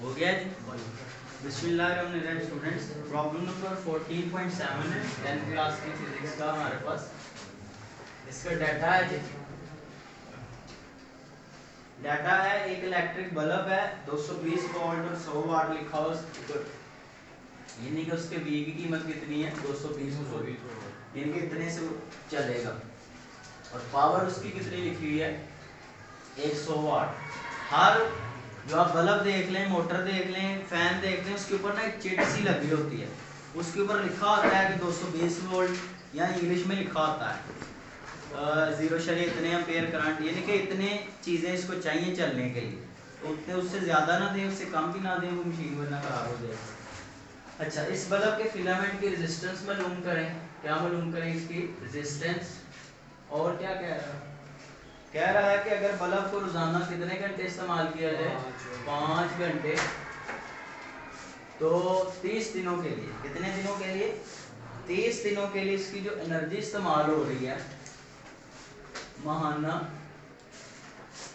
हो गया जी। बिस्मिल्लाहिर्रहमानिर्रहीम स्टूडेंट्स, प्रॉब्लम नंबर 14.7 है 10th क्लास की फिजिक्स का हमारे पास। इसका डाटा है जी। डाटा है एक इलेक्ट्रिक बल्ब है 220 वोल्ट और 100 वाट लिखा हुआ यानी कि उसके V की कीमत कितनी है 220 वोल्ट, यानी कि इतने से चलेगा और पावर उसकी कितनी लिखी हुई है 100 वाट। हर जो आप बल्ब देख लें, मोटर देख लें, फैन देख लें, उसके ऊपर ना एक चिट सी लगी होती है, उसके ऊपर लिखा होता है कि 220 वोल्ट या इंग्लिश में लिखा होता है 0 इतने एम्पेयर करंट, यानी कि इतने चीज़ें इसको चाहिए चलने के लिए, तो उतने उससे ज़्यादा ना दें, उससे कम भी ना दें, वो मशीन वरना ख़राब हो जाएगी। अच्छा, इस बल्ब के फिलामेंट की रेजिस्टेंस मालूम करें। क्या मालूम करें? इसकी रेजिस्टेंस। और क्या कह रहा है कि अगर बल्ब को रोजाना कितने घंटे इस्तेमाल किया जाए 5 घंटे, तो 30 दिनों के लिए, कितने दिनों के लिए 30 दिनों के लिए इसकी जो एनर्जी इस्तेमाल हो रही है, माहाना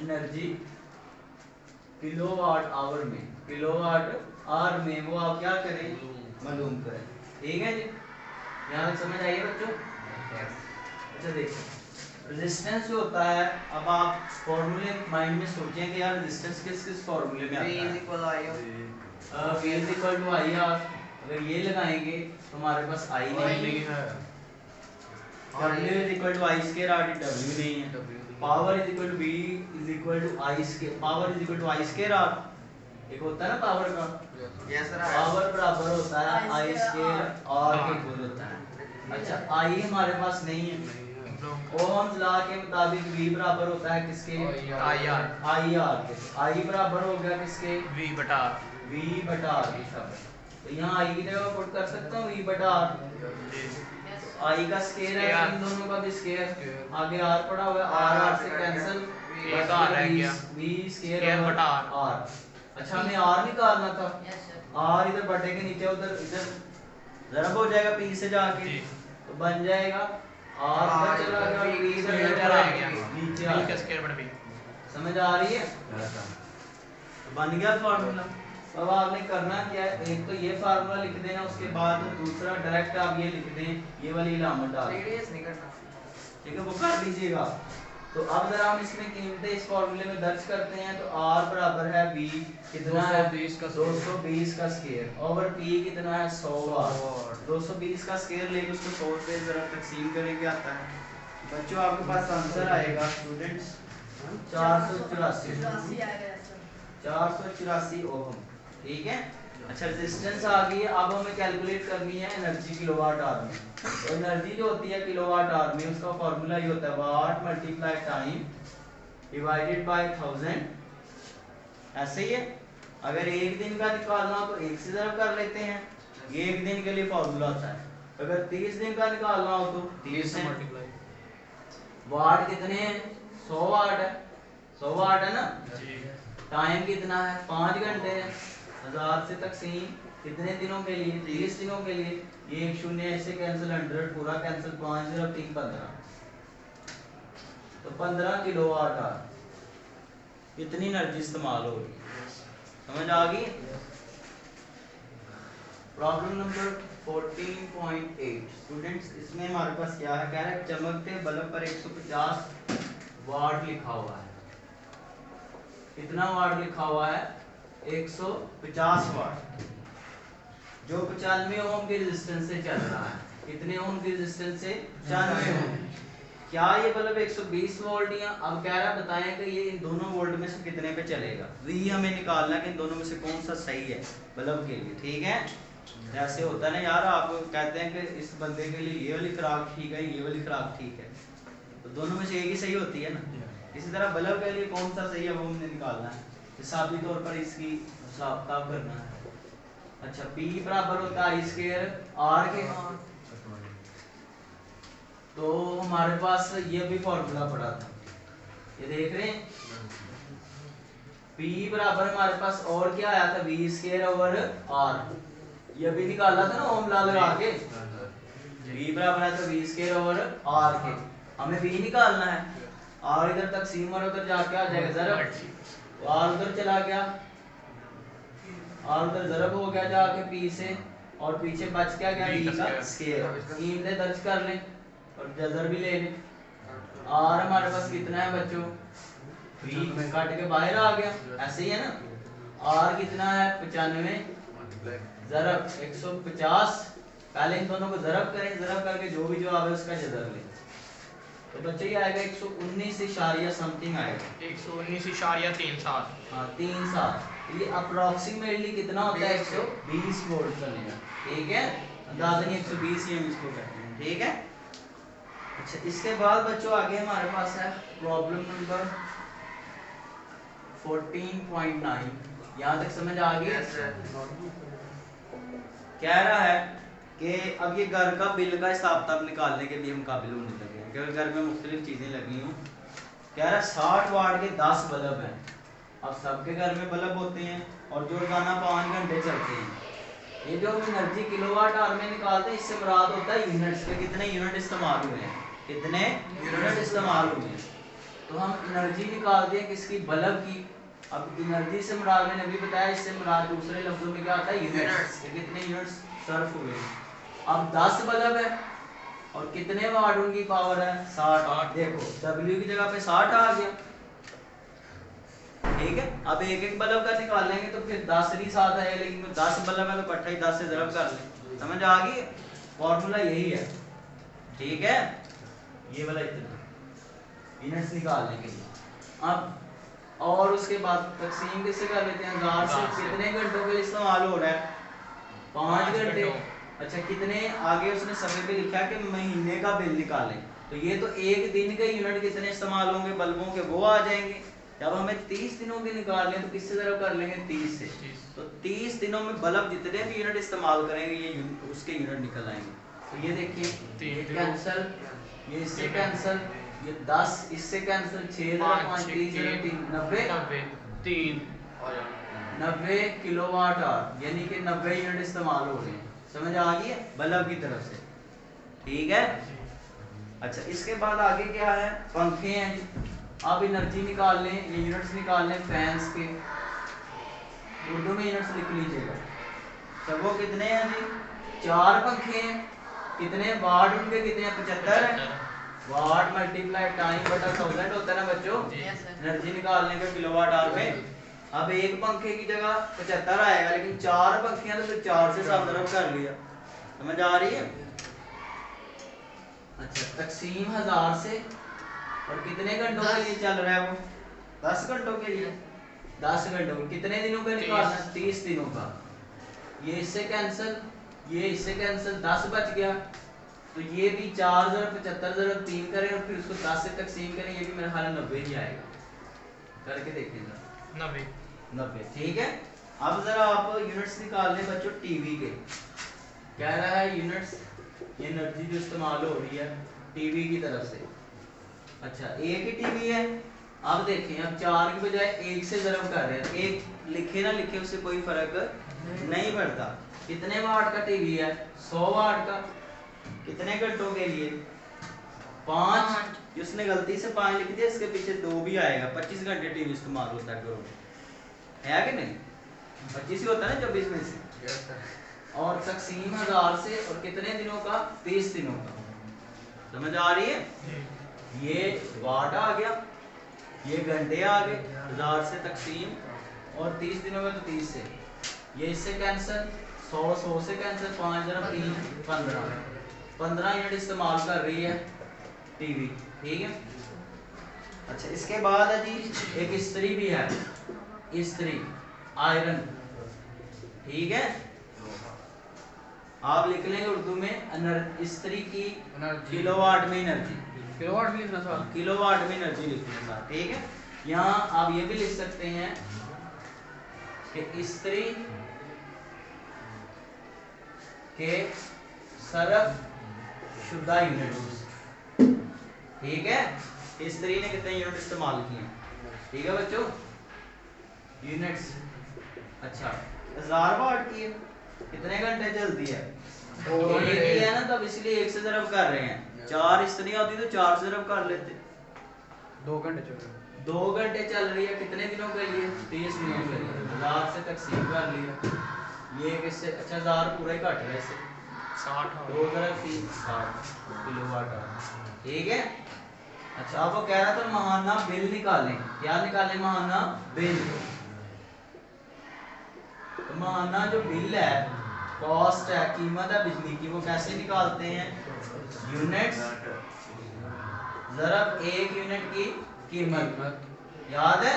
एनर्जी किलोवाट आवर में, किलोवाट आवर में, वो आप क्या करें मालूम करें। ठीक है जी, यहाँ तक समझ आइए बच्चों। अच्छा देखिए, रेजिस्टेंस जो होता है, अब आप फॉर्मूले माइंड में सोचें कि यार रेजिस्टेंस किस किस फॉर्मूले में आता है। V is equal to I R. अगर ये लगाएंगे तो हमारे पास आई नहीं है, W is equal to I square R, W नहीं है, power is equal to V is equal to I square, power is equal to I square R. एक होता है ना पावर का, पावर बराबर होता है आई स्क्वायर आर के इक्वल होता है। अच्छा, आई हमारे पास नहीं है, ओहम्स लॉ के मुताबिक V बराबर होता है किसके? आई आर के। आई बराबर हो गया किसके? V बटा आर के। तो यहाँ आई की जगह पुट कर सकता हूँ V बटा आर। आई का स्क्वायर है, इन दोनों का भी स्क्वायर, आगे आर पड़ा हुआ है, आर से कैंसिल, एक आर रह गया, V स्क्वायर बटा आर। अच्छा, हमें आर निकालना था, आर इधर बटे के नीचे उधर इधर ज़रब हो जाएगा P से जाके, तो बन जाएगा आर उधर चला गया और P इधर चला गया, नीचे आ गया। समझ आ रही है? तो बन गया फार्मूला। अब आपने करना क्या है, एक तो ये फार्मूला लिख देना, उसके बाद दूसरा डायरेक्ट आप ये लिख दें, ये वाली इलामत डाल, ठीक है, वो कर लीजिएगा। तो अब जरा हम इसमें कीमतें इस फार्मूले में दर्ज करते हैं। तो R बराबर है V कितना है 220 का स्क्वायर ओवर P कितना है 100 वाट। 220 का स्क्वायर लेके उसको 100 से जरा तकसीम करेंगे, आता है बच्चों, आपके पास आंसर आएगा स्टूडेंट्स 484 ओम। ठीक है। अच्छा, रेजिस्टेंस आ गई है, अब हमें कैलकुलेट करनी है एनर्जी किलोवाट आवर में। तो एनर्जी जो होती है किलोवाट आवर में, उसका फॉर्मूला ये होता है वाट मल्टीप्लाई टाइम डिवाइडेड बाय 1000। ऐसे ही है, अगर एक दिन का निकालना हो तो एक से ज़रब कर लेते हैं, ये एक दिन के लिए फॉर्मूला होता है। अगर 30 दिन का निकालना हो तो 30 से मल्टीप्लाई। वाट कितने हैं 100 वाट है, 100 वाट है ना। टाइम कितना है 5 घंटे है, 1000 से तकसीम कितने दिनों के लिए 30 दिनों के लिए, ये एक शून्य ऐसे कैंसिल, 100 पूरा कैंसिल, 5 0 3 15, तो 15 किलोवाट आवर इतनी एनर्जी इस्तेमाल हो रही है। समझ आ गई? प्रॉब्लम नंबर 14.8 स्टूडेंट्स, इसमें हमारे पास क्या है, कह रहा है चमकते बल्ब पर 150 वाट लिखा हुआ है। कितना वाट लिखा हुआ है 150 वाट, जो 95 ओम के रेजिस्टेंस से चल रहा है। कितने ओम के रेजिस्टेंस से? 95 ओम। क्या ये बल्ब 120 वोल्ट या, अब कह रहा है बताएं कि ये इन दोनों वोल्ट में से कितने पे चलेगा। V हमें निकालना है कि इन दोनों में से कौन सा सही है बल्ब के लिए। ठीक है, ऐसे होता है ना यार, आप कहते हैं कि इस बंदे के लिए ये वाली खुराक ठीक है, ये वाली खुराक ठीक है, तो दोनों में से एक ही सही होती है ना। इसी तरह बल्ब के लिए कौन सा सही है वो हमने निकालना है, हिसाबी तौर पर इसकी हिसाब किताब करना है। अच्छा, P बराबर होता है आई स्क्वायर आर के, तो हमारे पास ये भी फॉर्मूला पड़ा था, ये देख रहे हैं। P बराबर हमारे पास और क्या आया था V स्क्वायर ओवर R, ये भी निकाला था ना ओम लॉ लगा के। V बराबर है तो V स्क्वायर ओवर R के, हमें V निकालना है, R इधर तकसीम और उधर जाके आ जाएगा जरा, तो R उधर चला गया, और उधर ज़रब हो गया जाके पी से, और पीछे बच क्या गया डी का स्केयर। कीमतें दर्ज कर लें और जजर भी ले लें। आर हमारे पास कितना है बच्चों, बी कट के बाहर आ गया, ऐसे ही है ना। आर कितना है 95 ज़रब 150, पहले इन दोनों को ज़रब करें, ज़रब करके जो भी जवाब है उसका जजर लें। तो बच्चे ये आएगा 119 इशारिया समथिंग आएगा, 119.37। हाँ 37। ये अप्रोक्सीमेटली कितना होता है 120 वोल्ट बनेगा, ठीक है। अंदाजन 120 ही हम इसको कहते हैं, ठीक है। अच्छा इसके बाद बच्चों आगे हमारे पास है प्रॉब्लम नंबर 14.9। यहाँ तक समझ आ गई? कह रहा है कि अब ये घर का बिल का हिसाब किताब निकालने के लिए हम काबिल होने लगे हैं, क्योंकि घर में मुख्तलिफ चीज़ें लगी हूँ। कह रहा है 60 वाट के 10 बल्ब हैं। अब सबके घर में बल्ब होते हैं और जो रोजाना 5 घंटे चलते हैं। ये जो हम एनर्जी किलोवाट आवर में निकालते हैं, इससे मुराद होता है यूनिट्स के, कितने यूनिट इस्तेमाल हुए हैं, कितने यूनिट इस्तेमाल हुए हैं। तो हम एनर्जी निकालते हैं किसकी, बल्ब की। अब एनर्जी से मुराद मैंने अभी बताया, इससे मुराद दूसरे लफ्जों में क्या आता है, यूनिट्स, कितने यूनिट्स सर्व हुए। अब 10 बल्ब है और कितने वाट उनकी पावर है, 60। देखो W की जगह पे 60 आ गया, ठीक है। अब एक एक बल्ब का निकाल लेंगे तो फिर 10 नहीं 7 आएगा, लेकिन 10 बल्ब है तो इकट्ठा ही 10 से ज़रब कर लें। समझ आ गई? फॉर्मूला यही है, ठीक है। ये वाला इतना यूनिट्स निकालने के लिए। अब और उसके बाद तकसीम किससे कर लेते हैं, 1000 से। कितने घंटों के लिए इस्तेमाल हो रहा है, 5 घंटे। अच्छा कितने, आगे उसने सफ़े पे लिखा कि महीने का बिल निकालें, तो ये तो एक दिन के यूनिट कितने इस्तेमाल होंगे बल्बों के, वो आ जाएंगे। जब हमें 30 दिनों के निकालने तो किससे ज़रब कर लेंगे, 30 से। तो 30 दिनों में बल्ब जितने भी यूनिट इस्तेमाल करेंगे ये उसके यूनिट निकल आएंगे। तो ये देखिए, ये कैंसल, ये इससे कैंसल, ये 10 इससे कैंसल, 6 5 3 90 किलोवाट आवर, यानी कि 90 यूनिट इस्तेमाल हो रहे हैं। समझ आ गई है बल्ब की तरफ से, ठीक है। अच्छा इसके बाद आगे क्या है, पंखे हैं। अब एनर्जी निकाल लें, ये यूनिट्स निकाल लें फैंस के, उर्दू में यूनिट्स लिख लीजिएगा। तो वो कितने हैं जी, 4 पंखे हैं। कितने वाट उनके, कितने हैं, 75 है। वाट मल्टीप्लाई टाइम बटा 1000 होता है ना बच्चों, एनर्जी निकालने का किलोवाट आवर में। अब एक पंखे की जगह 75 आएगा, लेकिन 4 पंखे हैं तो फिर 4 से ज़रब कर लिया। समझ आ रही है? अच्छा तकसीम 1000 से, और कितने घंटों के लिए चल रहा है वो, 10 घंटों के लिए। 10 घंटों, कितने दिनों का निकालना, 30 दिनों का। ये इससे कैंसिल, ये इससे कैंसिल, 10 बच गया। तो ये भी 4 ज़रब 75 ज़रब 3 करें और फिर उसको 10 से तकसीम करें, ये भी मेरा ख्याल 90 ही आएगा। करके देखिएगा, 90, ठीक है। अब जरा आप यूनिट्स निकाल लें बच्चों टीवी के। कह रहा है यूनिट्स, ये एनर्जी जो इस्तेमाल हो रही है टीवी की तरफ से। अच्छा एक ही टीवी है, अब देखें, अब 4 की बजाय 1 से ज़रब कर रहे हैं। एक लिखे ना लिखे उससे कोई फर्क नहीं पड़ता। कितने वाट का टीवी है, 100 वाट का। कितने घंटों के लिए, 5। उसने गलती से 5 लिख दिया, इसके पीछे 2 भी आएगा। 25 घंटे टीवी इस्तेमाल होता है घरों में, है कि नहीं? 25 ही होता है ना 24 में से। और तकसीम 1000 से, और कितने दिनों का, 30 दिनों का। समझ आ रही है? ये वाट आ गया, ये घंटे आ गए, 1000 से तकसीम, और 30 दिनों में तो 30 से। ये इससे कैंसिल, 100 से कैंसिल, 5 × 3 15 यूनिट इस्तेमाल कर रही है टीवी, ठीक है। अच्छा इसके बाद है जी एक इस्त्री भी है, इस्त्री आयरन, ठीक है। आप लिख लेंगे उर्दू में इस्त्री की किलोवाट में एनर्जी, किलोवाट में लिखना सवाल, किलोवाट में एनर्जी लिखना, ठीक है। यहाँ आप ये भी लिख सकते हैं कि इस्त्री के सर्फ शुदा यूनिट्स, ठीक है। इस्त्री ने कितने यूनिट इस्तेमाल किए, ठीक है बच्चों, यूनिट्स। अच्छा 1000 वाट की है, कितने घंटे चलती है, एक ही है ना, तब इसलिए 1 से ज़रब कर रहे हैं। 4 इस्त्री होती तो 4 से ज़रब कर लेते। 2 घंटे चल रही है, 2 घंटे चल रही है, कितने दिनों के लिए, 30 दिनों के लिए। 1000 से तकसीम कर लिया, ये किससे, अच्छा 1000 पूरा ही घट रहा है इससे, 60 2 तरफ 60 किलोवाट आवर, ठीक है। अच्छा अब वो कह रहा था माहाना बिल निकालें, क्या निकालें, माहाना बिल। तो माहाना जो बिल है, कॉस्ट है, कीमत है बिजली की, वो कैसे निकालते हैं, यूनिट्स ज़रब 1 यूनिट की कीमत, याद है,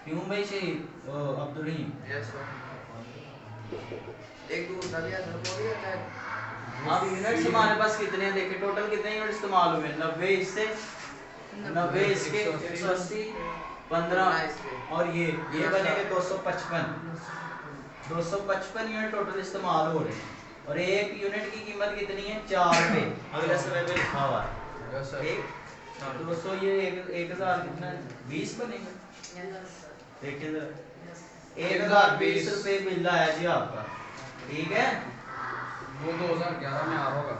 क्यों भाई शहीद अब्दुल रहीम, एक दूसरा भी असर हो गया है। अब यूनिट्स हमारे पास कितने हैं, देखिए टोटल कितने यूनिट इस्तेमाल हुए, 90 इससे, 90 इसके, 180, 15 और ये बनेंगे 255, 255 यूनिट टोटल इस्तेमाल हो रहे हैं, और एक यूनिट की कीमत कितनी है, 4 रुपए, अगले समय पे लिखा हुआ है, ठीक। 200 ये 1000 कितना है, 20 बनेगा, देखिए जरा 1020 रुपए बिल आया जी आपका, ठीक है। वो 2011 में आ होगा।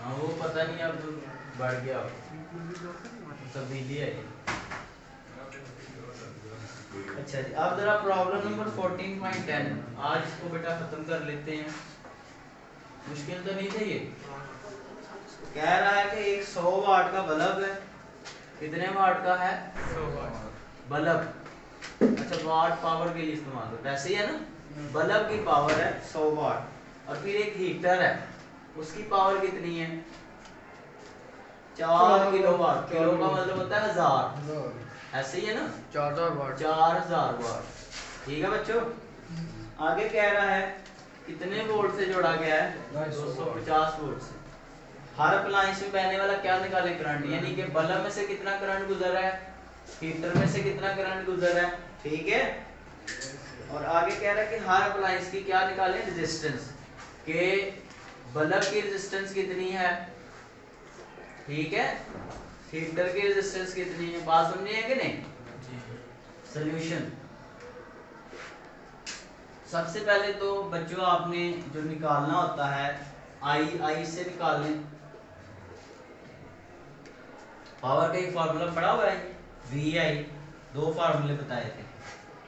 हाँ वो पता नहीं अब बढ़ गया, तब्दीली है ये। अच्छा जी अब जरा प्रॉब्लम नंबर 14.10, आज इसको बेटा खत्म कर लेते हैं, मुश्किल तो नहीं था ये। कह रहा है कि एक 100 वाट का बल्ब है, कितने वाट का है, 100 वाट बल्ब, अच्छा वाट पावर के लिए इस्तेमाल होता है, वैसे ही है ना, बल्ब की पावर है 100 वाट, और फिर एक हीटर है, उसकी पावर कितनी है, 4 किलोवाट, किलो का मतलब होता है 1000, ऐसे ही है ना, 4000 वाट, 4000 वाट, ठीक है बच्चों। आगे कह रहा है कितने वोल्ट से जोड़ा गया है, 250 वोल्ट से, हर अप्लायंस में बहने वाला क्या निकाले, करंट, यानी कि बल्ब में से कितना करंट गुजर रहा है, हीटर में से कितना करंट गुजर रहा है, ठीक है। और आगे कह रहा है कि हर अप्लायंस की क्या निकालें, रेजिस्टेंस, के बल्ब की रेजिस्टेंस कितनी है, ठीक है, हीटर की रेजिस्टेंस कितनी है, बात समझे है कि नहीं। सॉल्यूशन, सबसे पहले तो बच्चों आपने जो निकालना होता है, आई से निकाल लें, पावर का एक फार्मूला पढ़ा हुआ है, वी आई, 2 फार्मूले बताए थे,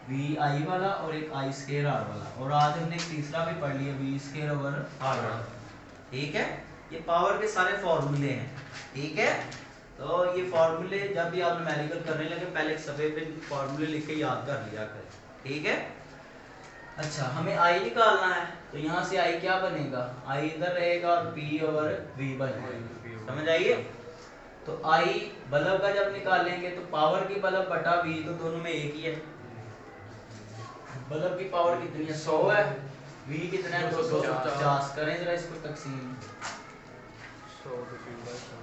वी आई वाला और एक आई स्क्वायर आर वाला, और आज हमने एक तीसरा भी पढ़ लिया, वी स्क्वायर ओवर आर वाला, ठीक है। ये पावर के सारे फार्मूले हैं, ठीक है। तो ये फार्मूले जब भी आप न्यूमेरिकल करने लगे पहले एक सफे पे फार्मूले लिख के याद कर लिया करें, ठीक है। अच्छा हमें आई निकालना है, तो यहाँ से आई क्या बनेगा, आई इधर रहेगा और पी ओवर वी बनेगा, समझ आइए। तो आई बल्ब का जब निकालेंगे तो पावर की बल्ब बटा वी, तो दोनों में एक ही है, बल्ब की पावर कितनी है, 100 है, वी कितना है, 250, करें जरा इसको तकसीम, 0.4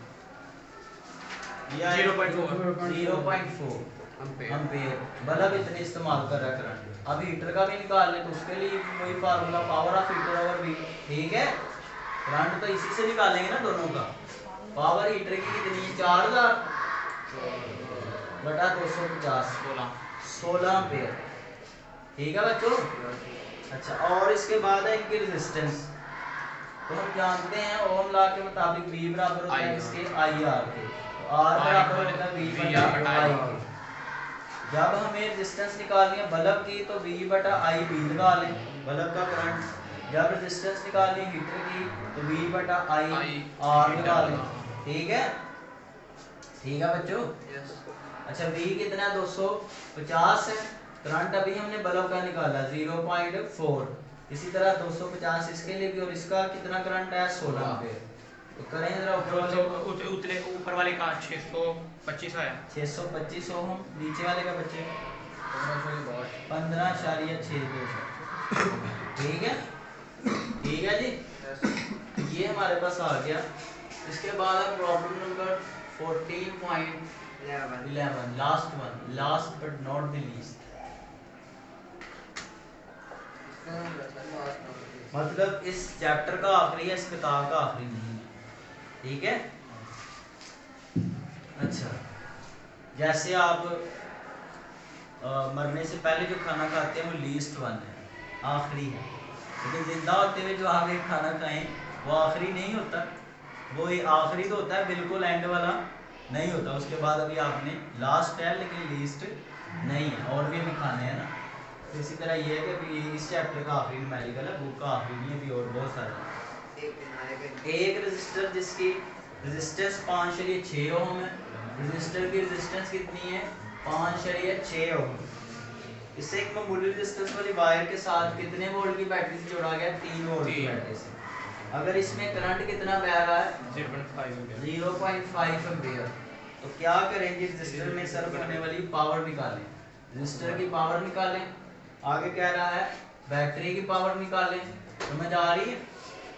एम्पेयर, बल्ब इतने इस्तेमाल कर रहा है करंट। अब हीटर का भी निकाल लें तो उसके लिए वही formula, power of heater over V, ठीक है। करंट तो इसी से निकालेंगे ना दोनों का, पावर हीटर की कितनी है, 4000 बटा 250, 16 एम्पेयर, ठीक है बच्चों। अच्छा और इसके बाद है इनकी रेजिस्टेंस, तो हम जानते हैं ओम लॉ के मुताबिक V बराबर होता है इसके IR के, तो R बराबर होता है V बटा I के। जब हमें रेजिस्टेंस निकालनी है बल्ब की तो V बटा I भी लगा लें, बल्ब का करंट। जब रेजिस्टेंस निकालनी है हीटर की तो V बटा I R लगा लें, ठीक है, ठीक है बच्चों। अच्छा V कितना है, 250 है, करंट अभी हमने बल्ब का निकाला 0.4, इसी तरह 250 इसके लिए भी, और इसका कितना करंट है, 16 एम्पीयर। तो करें जरा ऊपर वाले का 625 आया, 625 ओम, नीचे वाले का बच्चे 15.62, ठीक है, ठीक है जी। ये हमारे पास आ गया। इसके बाद है problem number 14.11, last one, last but not the least, मतलब इस चैप्टर का आखिरी है, इस किताब का आखिरी नहीं है, ठीक है। अच्छा जैसे आप मरने से पहले जो खाना खाते हैं वो लीस्ट वन है, आखिरी है, लेकिन जिंदा होते हुए जो आप एक खाना खाएं वो आखिरी नहीं होता, वो ये आखिरी तो होता है, बिल्कुल एंड वाला नहीं होता। उसके बाद अभी आपने लास्ट है लेकिन लीस्ट नहीं है, और भी हमें खाने हैं ना। तो इसी तरह ये है कि अभी इस चैप्टर का आखिरी न्यूमेरिकल है, बुक का आखिरी नहीं है, अभी और बहुत सारा है। एक रजिस्टर जिसकी रेजिस्टेंस 5.6 ओम है, रजिस्टर की रेजिस्टेंस कितनी है 5.6 ओम। इससे एक मामूली रेजिस्टेंस वाली वायर के साथ कितने वोल्ट की बैटरी से जोड़ा गया 3 वोल्ट की बैटरी से। अगर इसमें करंट कितना बह रहा है 0.5 एम्पीयर, तो क्या करेंगे रजिस्टर में सर्व होने वाली पावर निकालें, रजिस्टर की पावर निकालें। आगे कह रहा है बैटरी की पावर निकालें, समझ आ रही है।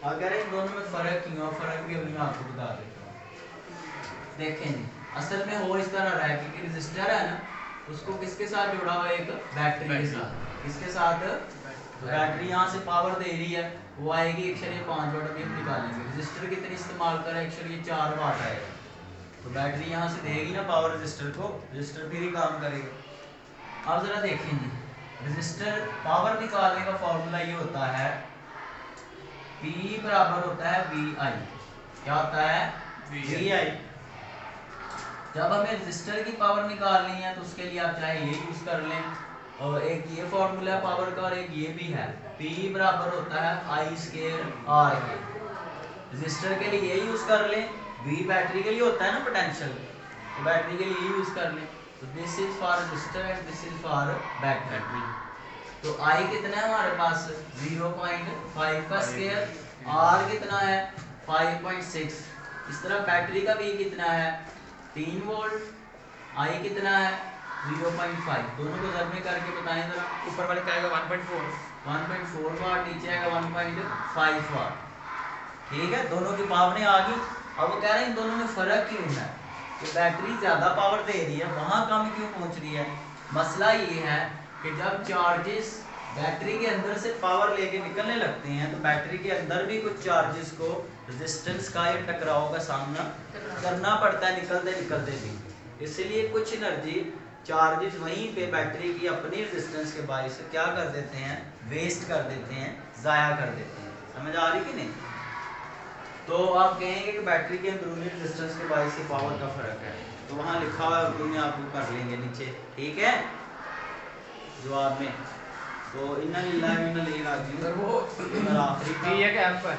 अगर इन दोनों में फर्क क्यों है, फर्क भी मैं आपको बता देता हूँ। देखें जी, असल में हो इस तरह रहा है कि रजिस्टर है ना, उसको किसके साथ जुड़ा हुआ है, एक बैटरी के साथ। किसके साथ, तो बैटरी यहाँ से पावर दे रही है, वो आएगी 1.5 वाट, अभी हम निकालेंगे। रजिस्टर कितनी इस्तेमाल कर रहा है 1.4 वाट आएगा, तो बैटरी यहाँ से देगी ना पावर रजिस्टर को, रजिस्टर फिर ही काम करेगा। अब जरा देखें जी, रजिस्टर पावर निकालने का फॉर्मूला ये होता है P बराबर होता है VI। क्या होता है VI। जब हमें रजिस्टर की पावर निकालनी है तो उसके लिए आप चाहे ये यूज कर लें, और एक ये फॉर्मूला है पावर का, और एक ये भी है, P बराबर होता है I²R के। रजिस्टर के लिए ये यूज कर लें, V बैटरी के लिए होता है ना पोटेंशियल, तो बैटरी के लिए ये यूज कर लें। तो this is for register and this is for battery. तो I कितना है हमारे पास 0.5 का स्क्वायर, R कितना है 5.6। इस तरह बैटरी का भी कितना है 3 वोल्ट, I कितना है 0.5। दोनों को जब में करके बताएं जरा। ऊपर वाले का आएगा 1.4 वाट, नीचे आएगा 1.5 वाट। ठीक है, दोनों की पावरें आ गई। अब वो कह रहे हैं इन दोनों में फर्क क्यों है, कि बैटरी ज्यादा पावर दे रही है, वहां कम क्यों पहुंच रही है। मसला ये है कि जब चार्जेस बैटरी के अंदर से पावर लेके निकलने लगते हैं, तो बैटरी के अंदर भी कुछ चार्जेस को रेजिस्टेंस का या टकराव का सामना करना पड़ता है निकलते निकलते भी। इसलिए कुछ एनर्जी चार्जेस वहीं पे बैटरी की अपनी रेजिस्टेंस के बायस से क्या कर देते हैं, वेस्ट कर देते हैं, ज़ाया कर देते हैं। समझ आ रही कि नहीं। तो आप कहेंगे कि बैटरी के अंदरूनी रेजिस्टेंस के बायस से पावर का फर्क है, तो वहाँ लिखा हुआ है, उन्हें आप कर लेंगे नीचे, ठीक है जवाब में। तो इन्ना लिल्लाह व इन्ना इलैहि राजिऊन। सर वो आखिरी का ये क्या ऐप है,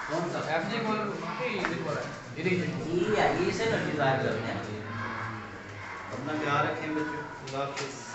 कौन सा ऐप जी बोल ये बोल रहा है ये है, ये से एनर्जी ज़ाहिर करते हैं। अपना ख्याल रखें बच्चों, अल्लाह हाफ़िज़।